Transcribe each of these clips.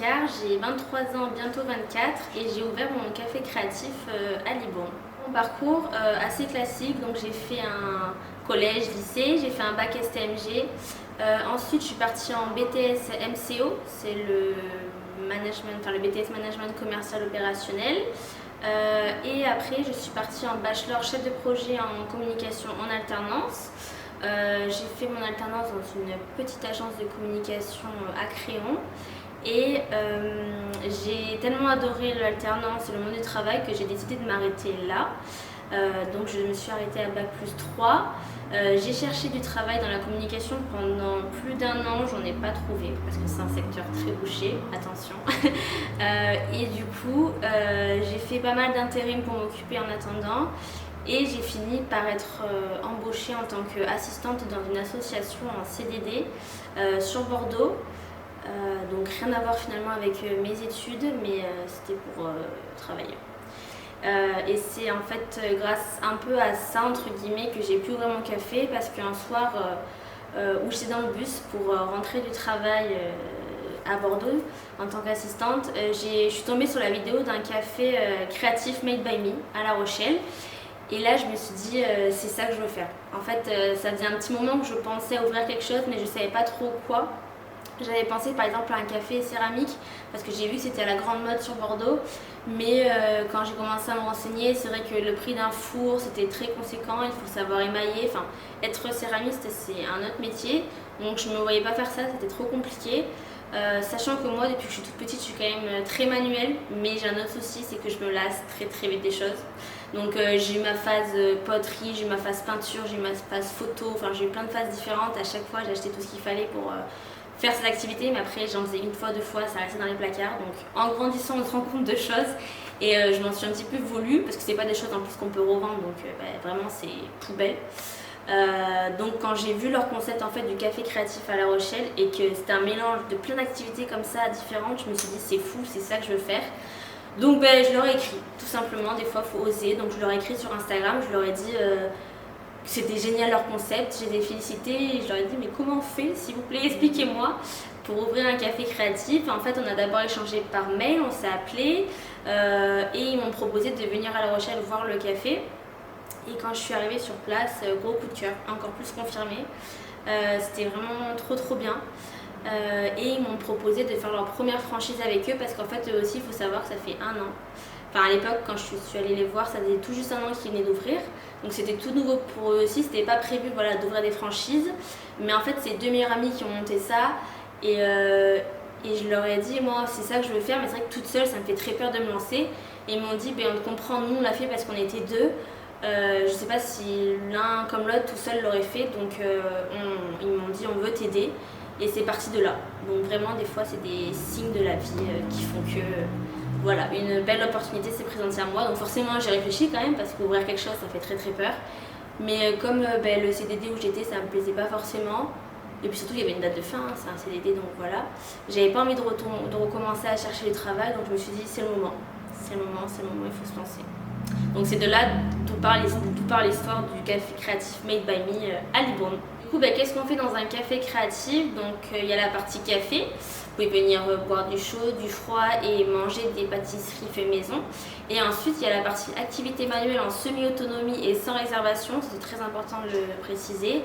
Ricard, j'ai 23 ans, bientôt 24 et j'ai ouvert mon café créatif à Libourne. Mon parcours assez classique, donc j'ai fait un collège, lycée, j'ai fait un bac STMG. Ensuite je suis partie en BTS MCO, c'est le management, enfin le BTS Management Commercial Opérationnel. Et après je suis partie en bachelor chef de projet en communication en alternance. J'ai fait mon alternance dans une petite agence de communication à Créon et j'ai tellement adoré l'alternance et le monde du travail que j'ai décidé de m'arrêter là. Donc je me suis arrêtée à Bac+3. J'ai cherché du travail dans la communication pendant plus d'1 an, j'en ai pas trouvé parce que c'est un secteur très bouché, attention. Et du coup, j'ai fait pas mal d'intérim pour m'occuper en attendant. Et j'ai fini par être embauchée en tant qu'assistante dans une association en CDD sur Bordeaux. Donc rien à voir finalement avec mes études, mais c'était pour travailler. Et c'est en fait grâce un peu à ça, entre guillemets, que j'ai pu ouvrir mon café parce qu'un soir où j'étais dans le bus pour rentrer du travail à Bordeaux en tant qu'assistante, je suis tombée sur la vidéo d'un café créatif Made by Me à La Rochelle. Et là, je me suis dit, c'est ça que je veux faire. En fait, ça faisait un petit moment que je pensais ouvrir quelque chose, mais je ne savais pas trop quoi. J'avais pensé par exemple à un café céramique, parce que j'ai vu que c'était à la grande mode sur Bordeaux. Mais quand j'ai commencé à me renseigner, c'est vrai que le prix d'un four, c'était très conséquent, il faut savoir émailler. Enfin, être céramiste, c'est un autre métier. Donc je ne me voyais pas faire ça, c'était trop compliqué. Sachant que moi, depuis que je suis toute petite, je suis quand même très manuelle, mais j'ai un autre souci, c'est que je me lasse très très vite des choses. Donc j'ai eu ma phase poterie, j'ai eu ma phase peinture, j'ai eu ma phase photo, enfin j'ai eu plein de phases différentes. À chaque fois, j'ai acheté tout ce qu'il fallait pour faire cette activité, mais après j'en faisais une fois, 2 fois, ça restait dans les placards. Donc en grandissant, on se rend compte de choses et je m'en suis un petit peu voulu parce que c'est pas des choses en plus qu'on peut revendre, donc vraiment c'est poubelle. Donc quand j'ai vu leur concept en fait du café créatif à La Rochelle et que c'était un mélange de plein d'activités comme ça différentes, je me suis dit c'est fou, c'est ça que je veux faire. Donc je leur ai écrit, tout simplement, des fois il faut oser, donc je leur ai écrit sur Instagram, je leur ai dit que c'était génial leur concept, je les ai félicités et je leur ai dit mais comment on fait s'il vous plaît, expliquez-moi pour ouvrir un café créatif. En fait on a d'abord échangé par mail, on s'est appelé et ils m'ont proposé de venir à La Rochelle voir le café. Et quand je suis arrivée sur place, gros coup de cœur, encore plus confirmé, c'était vraiment trop bien. Et ils m'ont proposé de faire leur première franchise avec eux parce qu'en fait eux aussi il faut savoir que ça fait 1 an. Enfin à l'époque quand je suis allée les voir ça faisait tout juste 1 an qu'ils venaient d'ouvrir. Donc c'était tout nouveau pour eux aussi, c'était pas prévu voilà, d'ouvrir des franchises. Mais en fait c'est 2 meilleurs amis qui ont monté ça et je leur ai dit moi c'est ça que je veux faire mais c'est vrai que toute seule ça me fait très peur de me lancer. Et ils m'ont dit on te comprend, nous on l'a fait parce qu'on était 2. Je sais pas si l'un comme l'autre tout seul l'aurait fait donc ils m'ont dit on veut t'aider. Et c'est parti de là. Donc vraiment, des fois, c'est des signes de la vie qui font que voilà, une belle opportunité s'est présentée à moi. Donc forcément, j'ai réfléchi quand même parce qu'ouvrir quelque chose, ça fait très peur. Mais comme le CDD où j'étais, ça me plaisait pas forcément. Et puis surtout, il y avait une date de fin, hein, c'est un CDD, donc voilà. J'avais pas envie de recommencer à chercher du travail, donc je me suis dit, c'est le moment. C'est le moment, il faut se lancer. Donc c'est de là d'où part l'histoire du café créatif Made by Me à Libourne. Du coup, qu'est-ce qu'on fait dans un café créatif? Donc il y a la partie café, vous pouvez venir boire du chaud, du froid et manger des pâtisseries fait maison. Et ensuite il y a la partie activité manuelle en semi-autonomie et sans réservation, c'est très important de le préciser.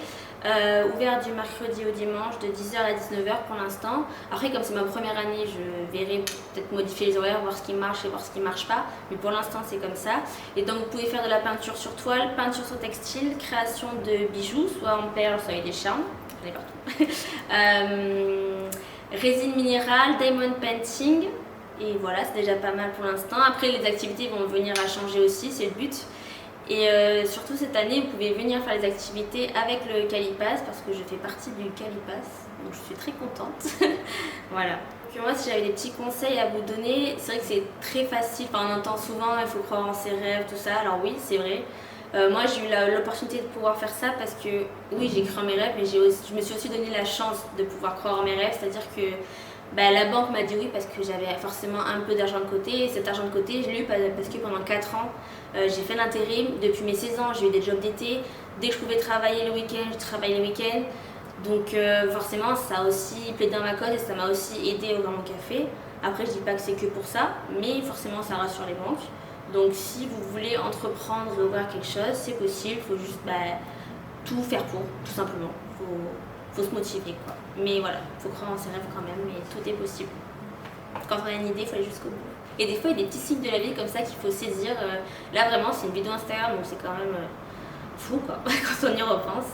Ouvert du mercredi au dimanche de 10h à 19h pour l'instant. Après comme c'est ma première année, je verrai peut-être modifier les horaires, voir ce qui marche et voir ce qui ne marche pas. Mais pour l'instant c'est comme ça. Et donc vous pouvez faire de la peinture sur toile, peinture sur textile, création de bijoux, soit en perles, soit avec des charmes. J'en ai partout. Résine minérale, diamond painting. Et voilà, c'est déjà pas mal pour l'instant. Après les activités vont venir à changer aussi, c'est le but. Et surtout cette année, vous pouvez venir faire les activités avec le Calipass parce que je fais partie du Calipass, donc je suis très contente. Voilà. Donc moi, si j'avais des petits conseils à vous donner, c'est vrai que c'est très facile. Enfin, on entend souvent, il faut croire en ses rêves, tout ça. Alors oui, c'est vrai. Moi, j'ai eu l'opportunité de pouvoir faire ça parce que oui, j'ai cru en mes rêves, mais je me suis aussi donné la chance de pouvoir croire en mes rêves, c'est-à-dire que la banque m'a dit oui parce que j'avais forcément un peu d'argent de côté. Et cet argent de côté, je l'ai eu parce que pendant 4 ans, j'ai fait l'intérim. Depuis mes 16 ans, j'ai eu des jobs d'été. Dès que je pouvais travailler le week-end, je travaillais le week-end. Donc forcément ça a aussi plaidé dans ma cause et ça m'a aussi aidé à ouvrir mon café. Après je dis pas que c'est que pour ça, mais forcément ça rassure les banques. Donc si vous voulez entreprendre et ouvrir quelque chose, c'est possible, il faut juste tout faire pour, tout simplement. Faut se motiver quoi. Mais voilà, faut croire en ses rêves quand même, mais tout est possible. Quand on a une idée, il faut aller jusqu'au bout. Et des fois il y a des petits signes de la vie comme ça qu'il faut saisir. Là vraiment c'est une vidéo Instagram donc c'est quand même fou quoi, quand on y repense.